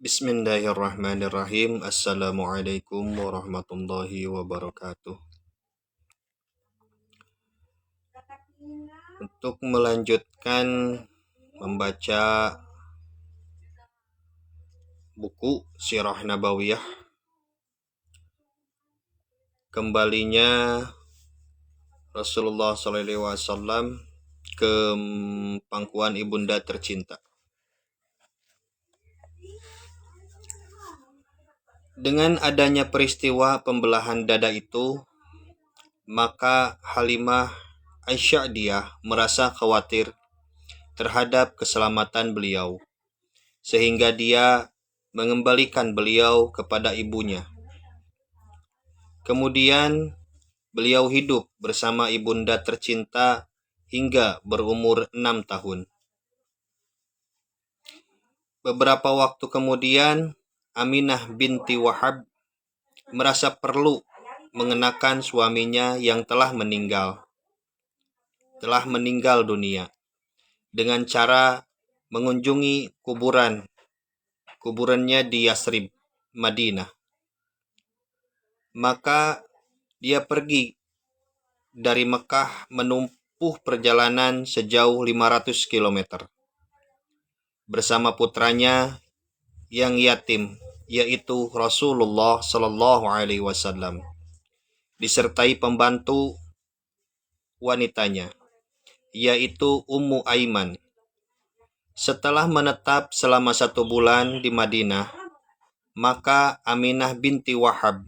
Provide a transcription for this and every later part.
Bismillahirrahmanirrahim. Assalamualaikum warahmatullahi wabarakatuh. Untuk melanjutkan membaca buku Sirah Nabawiyah, kembalinya Rasulullah SAW ke pangkuan ibunda tercinta. Dengan adanya peristiwa pembelahan dada itu, maka Halimah Aisyadiyah merasa khawatir terhadap keselamatan beliau, sehingga dia mengembalikan beliau kepada ibunya. Kemudian beliau hidup bersama ibunda tercinta hingga berumur 6 tahun. Beberapa waktu kemudian, Aminah binti Wahab merasa perlu mengenakan suaminya yang telah meninggal dunia dengan cara mengunjungi kuburannya di Yasrib, Madinah. Maka dia pergi dari Mekah menempuh perjalanan sejauh 500 km bersama putranya yang yatim, yaitu Rasulullah Shallallahu Alaihi Wasallam, disertai pembantu wanitanya, yaitu Ummu Aiman. Setelah menetap selama 1 bulan di Madinah, maka Aminah binti Wahab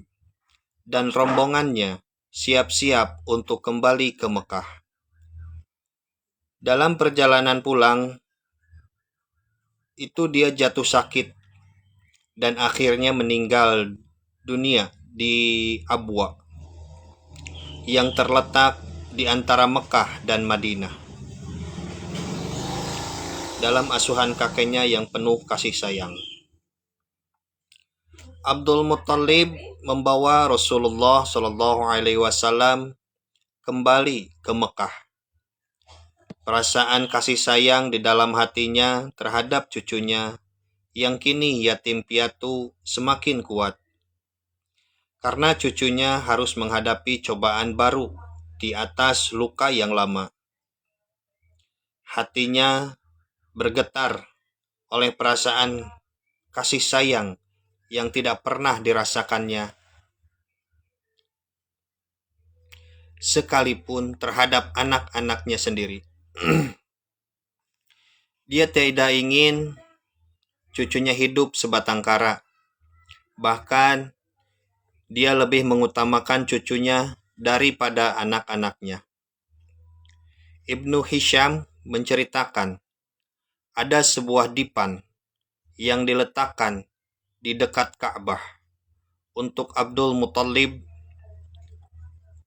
dan rombongannya siap-siap untuk kembali ke Mekah. Dalam perjalanan pulang, itu dia jatuh sakit dan akhirnya meninggal dunia di Abwa yang terletak di antara Mekah dan Madinah, dalam asuhan kakeknya yang penuh kasih sayang. Abdul Muttalib membawa Rasulullah Shallallahu Alaihi Wasallam kembali ke Mekah. Perasaan kasih sayang di dalam hatinya terhadap cucunya yang kini yatim piatu semakin kuat, karena cucunya harus menghadapi cobaan baru di atas luka yang lama. Hatinya bergetar oleh perasaan kasih sayang yang tidak pernah dirasakannya, sekalipun terhadap anak-anaknya sendiri. Dia tidak ingin cucunya hidup sebatang kara. Bahkan dia lebih mengutamakan cucunya daripada anak-anaknya. Ibnu Hisham menceritakan ada sebuah dipan yang diletakkan di dekat Ka'bah untuk Abdul Muttalib,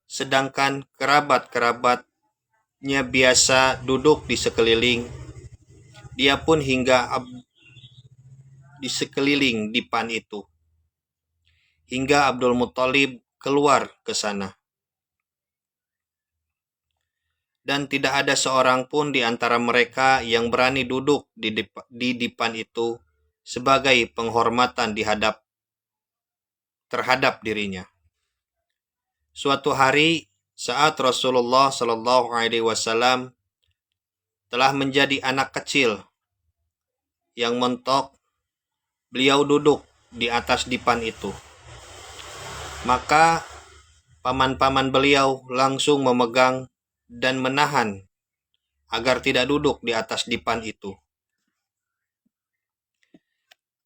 sedangkan kerabat-kerabatnya biasa duduk di sekeliling. Dia pun hingga di sekeliling dipan itu, hingga Abdul Muttalib keluar ke sana. Dan tidak ada seorang pun di antara mereka yang berani duduk di dipan itu sebagai penghormatan terhadap dirinya. Suatu hari saat Rasulullah Shallallahu Alaihi Wasallam telah menjadi anak kecil yang mentok, beliau duduk di atas dipan itu. Maka paman-paman beliau langsung memegang dan menahan agar tidak duduk di atas dipan itu.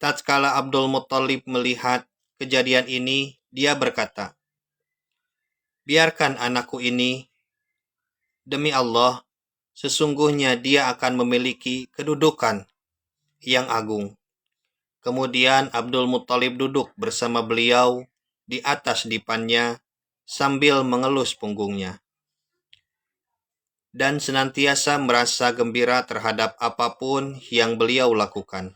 Tatkala Abdul Muttalib melihat kejadian ini, dia berkata, "Biarkan anakku ini, demi Allah, sesungguhnya dia akan memiliki kedudukan yang agung." Kemudian Abdul Muttalib duduk bersama beliau di atas dipannya sambil mengelus punggungnya, dan senantiasa merasa gembira terhadap apapun yang beliau lakukan.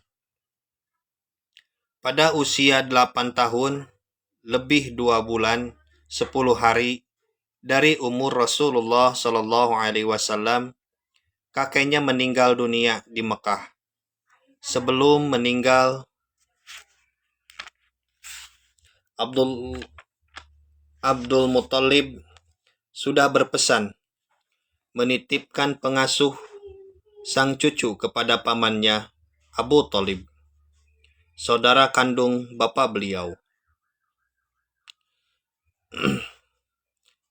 Pada usia 8 tahun, lebih 2 bulan, 10 hari dari umur Rasulullah Shallallahu Alaihi Wasallam, kakeknya meninggal dunia di Mekah. Sebelum meninggal, Abdul Abdul Muthalib sudah berpesan menitipkan pengasuh sang cucu kepada pamannya Abu Thalib, saudara kandung bapak beliau.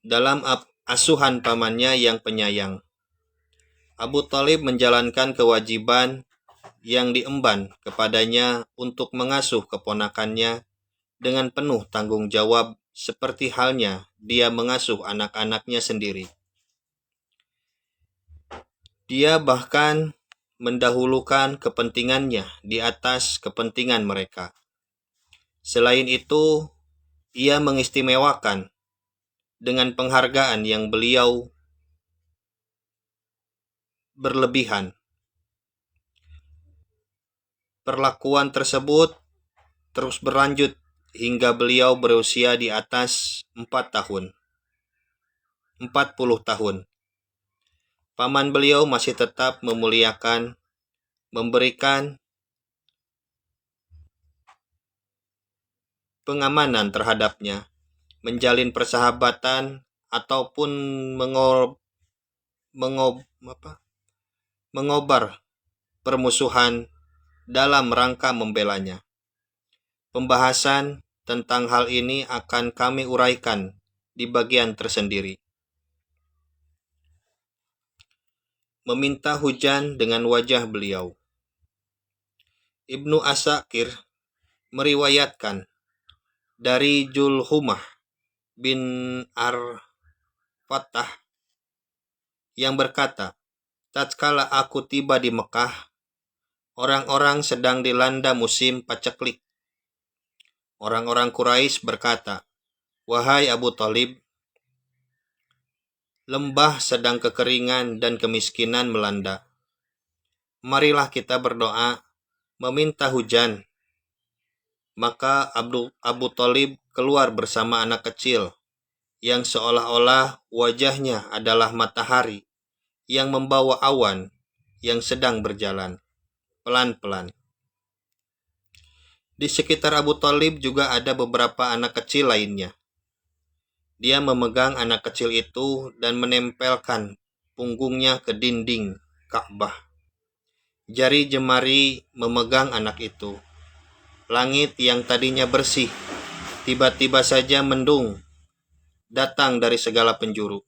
Dalam asuhan pamannya yang penyayang, Abu Thalib menjalankan kewajiban yang diemban kepadanya untuk mengasuh keponakannya dengan penuh tanggung jawab seperti halnya dia mengasuh anak-anaknya sendiri. Dia bahkan mendahulukan kepentingannya di atas kepentingan mereka. Selain itu, ia mengistimewakan dengan penghargaan yang beliau berlebihan. Perlakuan tersebut terus berlanjut hingga beliau berusia di atas 40 tahun. Paman beliau masih tetap memuliakan, memberikan pengamanan terhadapnya, menjalin persahabatan ataupun mengobar permusuhan dalam rangka membelanya. Pembahasan tentang hal ini akan kami uraikan di bagian tersendiri. Meminta hujan dengan wajah beliau. Ibnu Asakir meriwayatkan dari Julhumah bin Ar-Fattah yang berkata, tatkala aku tiba di Mekah, orang-orang sedang dilanda musim paceklik. Orang-orang Quraisy berkata, wahai Abu Thalib, lembah sedang kekeringan dan kemiskinan melanda. Marilah kita berdoa, meminta hujan. Maka Abu Thalib keluar bersama anak kecil, yang seolah-olah wajahnya adalah matahari, yang membawa awan yang sedang berjalan pelan-pelan. Di sekitar Abu Thalib juga ada beberapa anak kecil lainnya. Dia memegang anak kecil itu dan menempelkan punggungnya ke dinding Ka'bah. Jari jemari memegang anak itu. Langit yang tadinya bersih, tiba-tiba saja mendung, datang dari segala penjuru.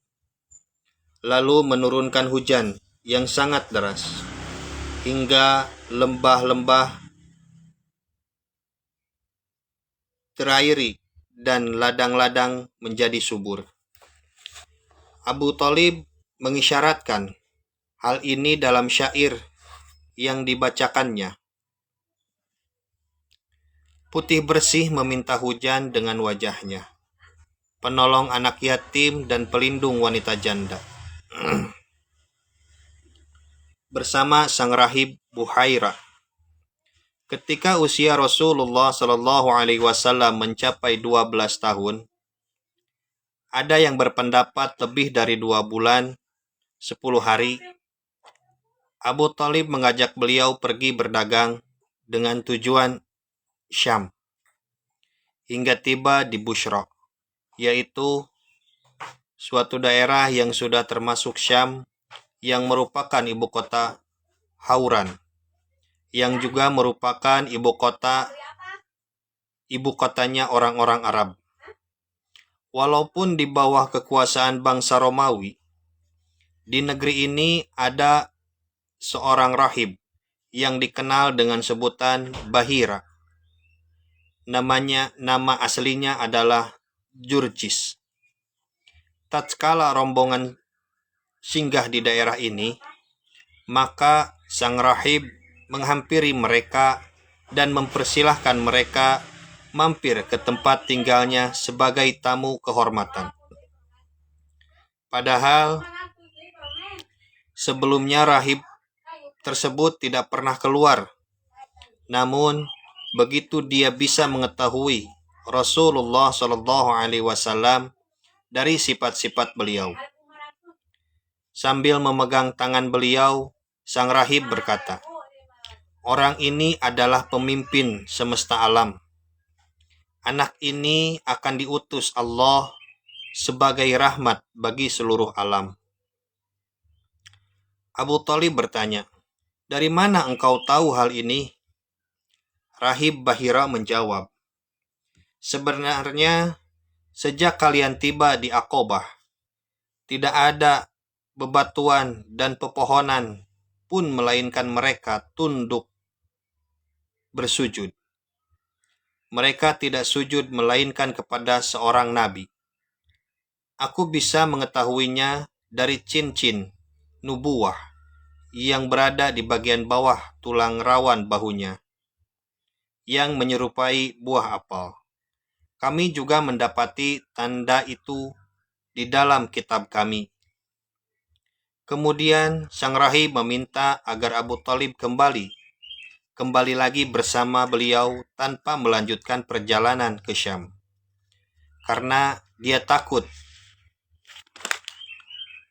Lalu menurunkan hujan yang sangat deras, hingga lembah-lembah terairi dan ladang-ladang menjadi subur. Abu Thalib mengisyaratkan hal ini dalam syair yang dibacakannya. Putih bersih meminta hujan dengan wajahnya, penolong anak yatim dan pelindung wanita janda. Bersama sang rahib Buhairah. Ketika usia Rasulullah Shallallahu Alaihi Wasallam mencapai 12 tahun, ada yang berpendapat lebih dari 2 bulan, 10 hari, Abu Thalib mengajak beliau pergi berdagang dengan tujuan Syam, hingga tiba di Bushra, yaitu suatu daerah yang sudah termasuk Syam, yang merupakan ibu kota Hauran, yang juga merupakan ibu kotanya orang-orang Arab. Walaupun di bawah kekuasaan bangsa Romawi, di negeri ini ada seorang rahib yang dikenal dengan sebutan Bahira. Nama aslinya adalah Jurjis. Tatkala rombongan singgah di daerah ini, maka sang rahib menghampiri mereka dan mempersilahkan mereka mampir ke tempat tinggalnya sebagai tamu kehormatan. Padahal sebelumnya rahib tersebut tidak pernah keluar. Namun begitu dia bisa mengetahui Rasulullah Shallallahu Alaihi Wasallam dari sifat-sifat beliau, sambil memegang tangan beliau, sang rahib berkata, orang ini adalah pemimpin semesta alam. anak ini akan diutus Allah sebagai rahmat bagi seluruh alam. Abu Thalib bertanya, "Dari mana engkau tahu hal ini?" Rahib Bahira menjawab, "Sebenarnya sejak kalian tiba di Aqobah, tidak ada bebatuan dan pepohonan pun melainkan mereka tunduk bersujud. Mereka tidak sujud melainkan kepada seorang nabi. Aku bisa mengetahuinya dari cincin nubuah yang berada di bagian bawah tulang rawan bahunya, yang menyerupai buah apel. Kami juga mendapati tanda itu di dalam kitab kami." Kemudian sang rahib meminta agar Abu Thalib kembali lagi bersama beliau tanpa melanjutkan perjalanan ke Syam, karena dia takut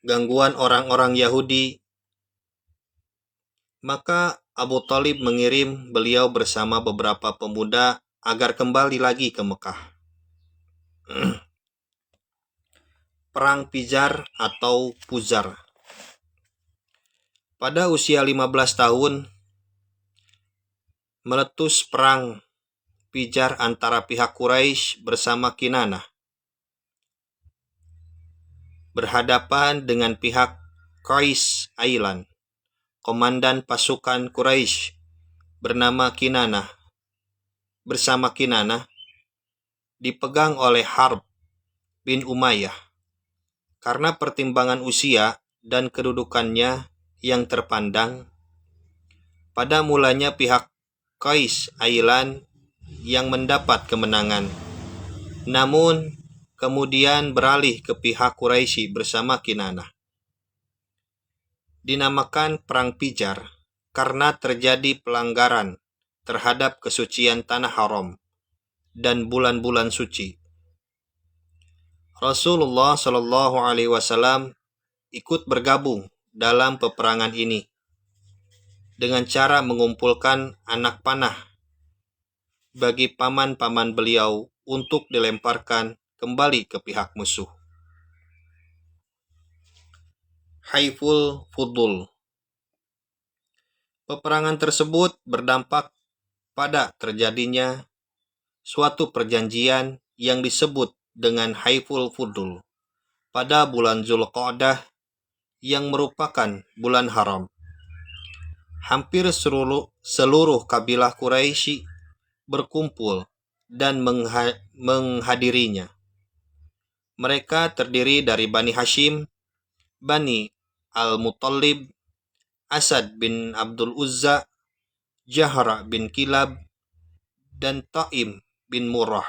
gangguan orang-orang Yahudi. Maka Abu Thalib mengirim beliau bersama beberapa pemuda agar kembali lagi ke Mekah. Perang Pijar atau Puzar. Pada usia 15 tahun, meletus perang Pijar antara pihak Quraisy bersama Kinanah berhadapan dengan pihak Qais Ailan. Komandan pasukan Quraisy bernama Kinanah dipegang oleh Harb bin Umayyah. Karena pertimbangan usia dan kedudukannya yang terpandang, pada mulanya pihak Qais Ailan yang mendapat kemenangan, namun kemudian beralih ke pihak Quraisy bersama Kinanah. Dinamakan Perang Pijar karena terjadi pelanggaran terhadap kesucian tanah haram dan bulan-bulan suci. Rasulullah Shallallahu Alaihi Wasallam ikut bergabung dalam peperangan ini dengan cara mengumpulkan anak panah bagi paman-paman beliau untuk dilemparkan kembali ke pihak musuh. Haiful Fudul. Peperangan tersebut berdampak pada terjadinya suatu perjanjian yang disebut dengan Haiful Fudul pada bulan Zulqa'dah yang merupakan bulan haram. Hampir seluruh kabilah Quraisy berkumpul dan menghadirinya. Mereka terdiri dari Bani Hashim, Bani Al-Muttalib, Asad bin Abdul Uzza, Jahra bin Kilab, dan Ta'im bin Murrah.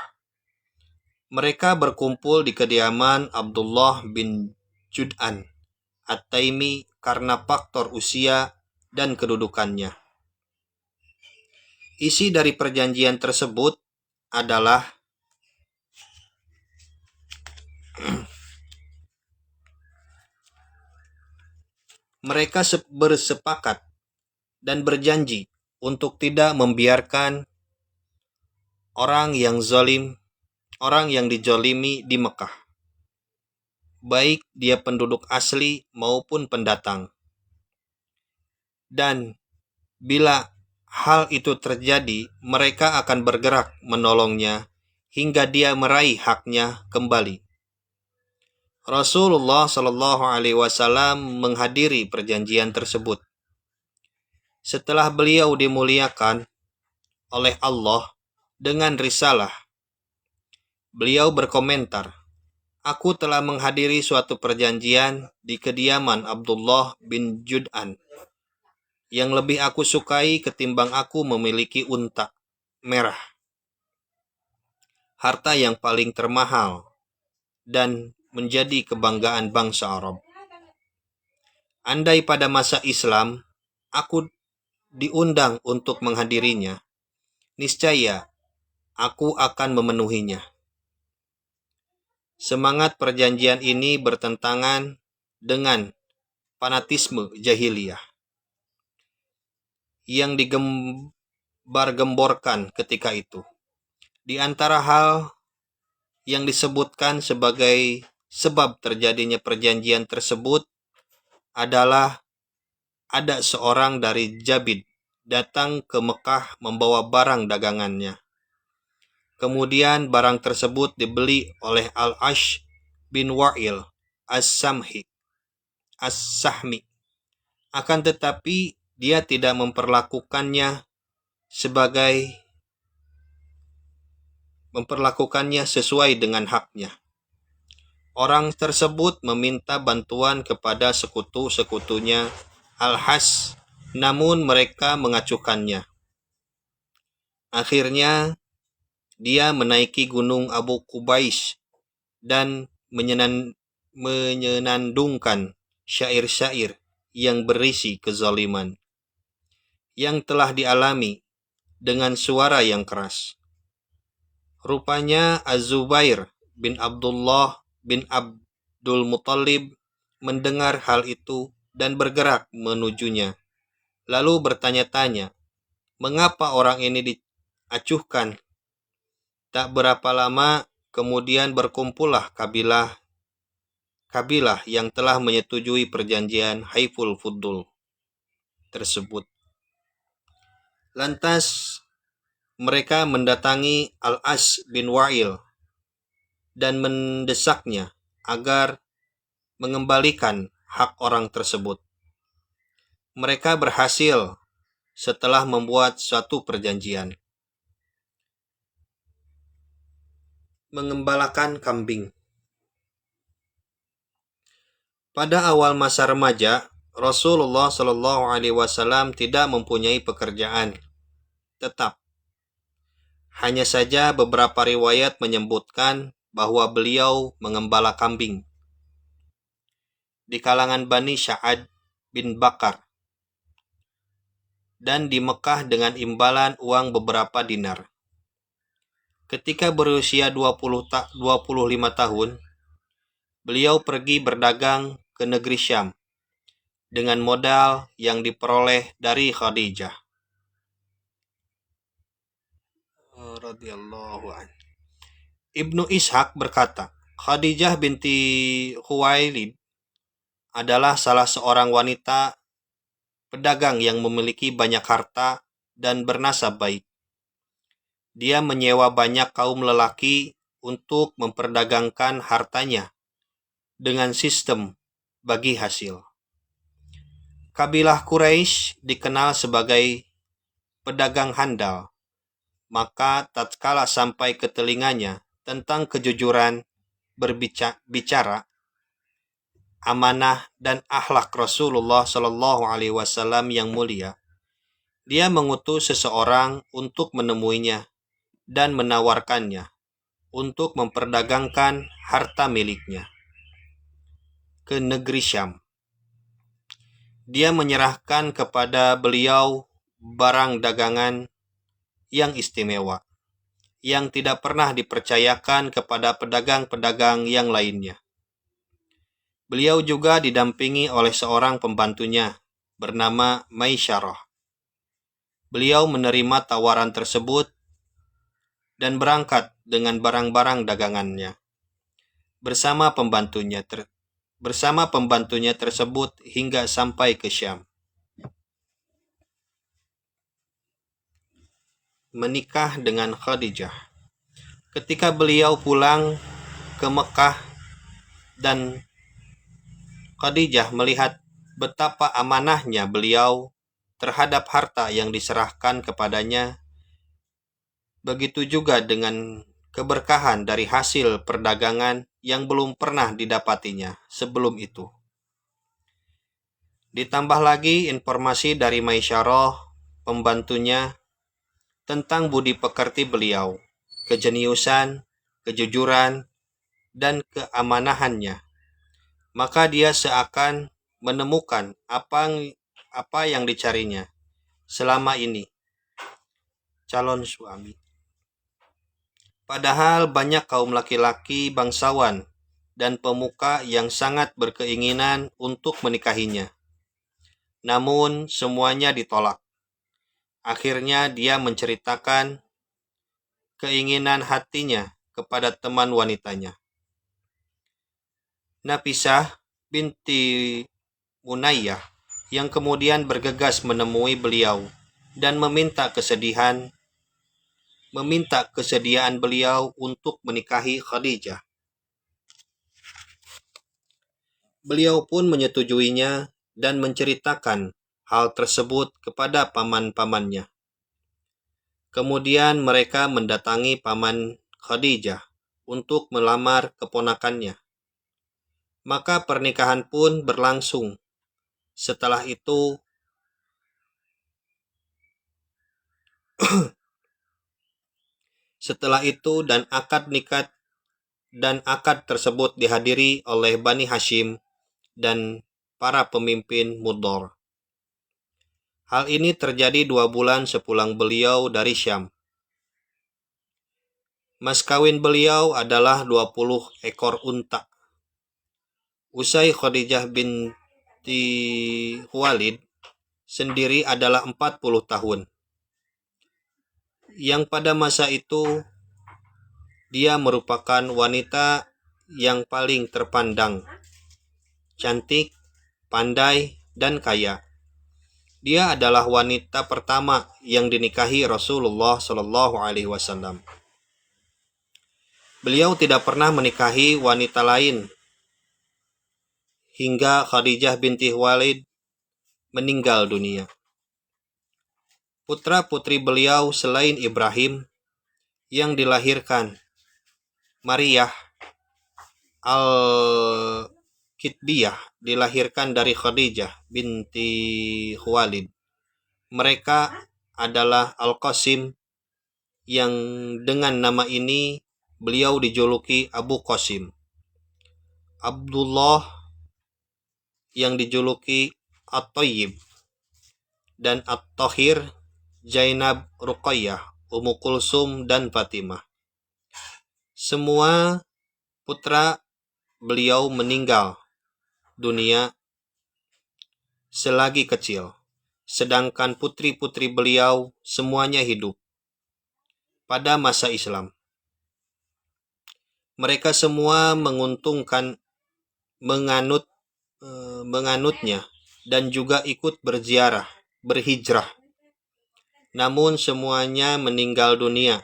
Mereka berkumpul di kediaman Abdullah bin Jud'an At-Taimi karena faktor usia dan kedudukannya. Isi dari perjanjian tersebut adalah mereka bersepakat dan berjanji untuk tidak membiarkan orang yang dijolimi di Mekah, baik dia penduduk asli maupun pendatang. Dan bila hal itu terjadi, mereka akan bergerak menolongnya hingga dia meraih haknya kembali. Rasulullah Shallallahu Alaihi Wasallam menghadiri perjanjian tersebut. Setelah beliau dimuliakan oleh Allah dengan risalah, beliau berkomentar, "Aku telah menghadiri suatu perjanjian di kediaman Abdullah bin Jud'an. Yang lebih aku sukai ketimbang aku memiliki unta merah, harta yang paling termahal dan menjadi kebanggaan bangsa Arab. Andai pada masa Islam aku diundang untuk menghadirinya, niscaya aku akan memenuhinya." Semangat perjanjian ini bertentangan dengan fanatisme jahiliyah yang digembar-gemborkan ketika itu, Di antara hal yang disebutkan sebagai sebab terjadinya perjanjian tersebut adalah ada seorang dari Jabid datang ke Mekah membawa barang dagangannya. Kemudian barang tersebut dibeli oleh Al-Ash bin Wa'il As-Sahmi. Akan tetapi dia tidak memperlakukannya sesuai dengan haknya. Orang tersebut meminta bantuan kepada sekutu-sekutunya Al-Has, namun mereka mengacuhkannya. Akhirnya, dia menaiki gunung Abu Qubais dan menyenandungkan syair-syair yang berisi kezaliman yang telah dialami dengan suara yang keras. Rupanya Az-Zubair bin Abdullah bin Abdul Muttalib mendengar hal itu dan bergerak menujunya. Lalu bertanya-tanya, mengapa orang ini diacuhkan? Tak berapa lama kemudian berkumpullah kabilah yang telah menyetujui perjanjian Haiful Fudul tersebut. Lantas mereka mendatangi Al-As bin Wa'il dan mendesaknya agar mengembalikan hak orang tersebut. Mereka berhasil setelah membuat suatu perjanjian. Mengembalakan kambing. Pada awal masa remaja, Rasulullah Shallallahu Alaihi Wasallam tidak mempunyai pekerjaan tetap. Hanya saja beberapa riwayat menyebutkan bahwa beliau mengembala kambing di kalangan Bani Sa'ad bin Bakar dan di Mekah dengan imbalan uang beberapa dinar. Ketika berusia 25 tahun, beliau pergi berdagang ke negeri Syam dengan modal yang diperoleh dari Khadijah radhiyallahu anha. Ibnu Ishaq berkata, Khadijah binti Khuwailid adalah salah seorang wanita pedagang yang memiliki banyak harta dan bernasab baik. Dia menyewa banyak kaum lelaki untuk memperdagangkan hartanya dengan sistem bagi hasil. Kabilah Quraisy dikenal sebagai pedagang handal, maka tatkala sampai ke telinganya tentang kejujuran berbicara, amanah dan akhlak Rasulullah Shallallahu Alaihi Wasallam yang mulia, dia mengutus seseorang untuk menemuinya dan menawarkannya untuk memperdagangkan harta miliknya ke negeri Syam. Dia menyerahkan kepada beliau barang dagangan yang istimewa, yang tidak pernah dipercayakan kepada pedagang-pedagang yang lainnya. Beliau juga didampingi oleh seorang pembantunya bernama Maisyarah. Beliau menerima tawaran tersebut dan berangkat dengan barang-barang dagangannya bersama pembantunya tersebut hingga sampai ke Syam. Menikah dengan Khadijah. Ketika beliau pulang ke Mekah dan Khadijah melihat betapa amanahnya beliau terhadap harta yang diserahkan kepadanya, begitu juga dengan keberkahan dari hasil perdagangan yang belum pernah didapatinya sebelum itu. Ditambah lagi informasi dari Maisyarah, pembantunya, tentang budi pekerti beliau, kejeniusan, kejujuran, dan keamanahannya. Maka dia seakan menemukan apa yang dicarinya selama ini, calon suami. Padahal banyak kaum laki-laki bangsawan dan pemuka yang sangat berkeinginan untuk menikahinya. Namun semuanya ditolak. Akhirnya dia menceritakan keinginan hatinya kepada teman wanitanya. Nafisah binti Munayyah yang kemudian bergegas menemui beliau dan meminta kesediaan beliau untuk menikahi Khadijah. Beliau pun menyetujuinya dan menceritakan hal tersebut kepada paman-pamannya. Kemudian mereka mendatangi paman Khadijah untuk melamar keponakannya. Maka pernikahan pun berlangsung. Setelah itu dan akad tersebut dihadiri oleh Bani Hashim dan para pemimpin Mudor. Hal ini terjadi 2 bulan sepulang beliau dari Syam. Mas kawin beliau adalah 20 ekor unta. Usai Khadijah binti Khuwailid sendiri adalah 40 tahun. Yang pada masa itu dia merupakan wanita yang paling terpandang, cantik, pandai, dan kaya. Dia adalah wanita pertama yang dinikahi Rasulullah Shallallahu Alaihi Wasallam. Beliau tidak pernah menikahi wanita lain hingga Khadijah binti Khuwailid meninggal dunia. Putra-putri beliau selain Ibrahim yang dilahirkan Maryah Al-Kitbiyah dilahirkan dari Khadijah binti Khuwailid. Mereka adalah Al-Qasim yang dengan nama ini beliau dijuluki Abu Qasim, Abdullah yang dijuluki At-Thayyib, dan At-Thahir, Zainab, Ruqayyah, Ummu Kulsum, dan Fatimah. Semua putra beliau meninggal dunia selagi kecil, sedangkan putri-putri beliau semuanya hidup pada masa Islam. Mereka semua menganutnya dan juga ikut berhijrah. Namun semuanya meninggal dunia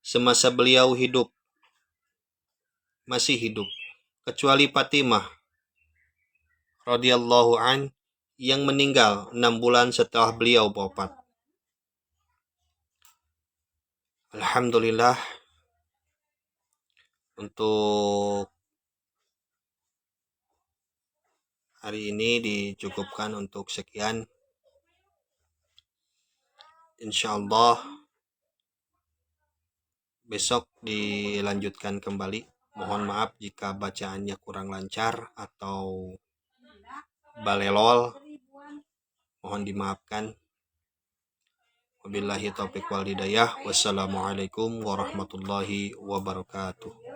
semasa beliau masih hidup, kecuali Fatimah radhiyallahu an yang meninggal 6 bulan setelah beliau wafat. Alhamdulillah, untuk hari ini dicukupkan untuk sekian. Insyaallah besok dilanjutkan kembali. Mohon maaf jika bacaannya kurang lancar atau balelol, mohon dimaafkan. Wabillahi taufiq wal hidayah. Wassalamualaikum warahmatullahi wabarakatuh.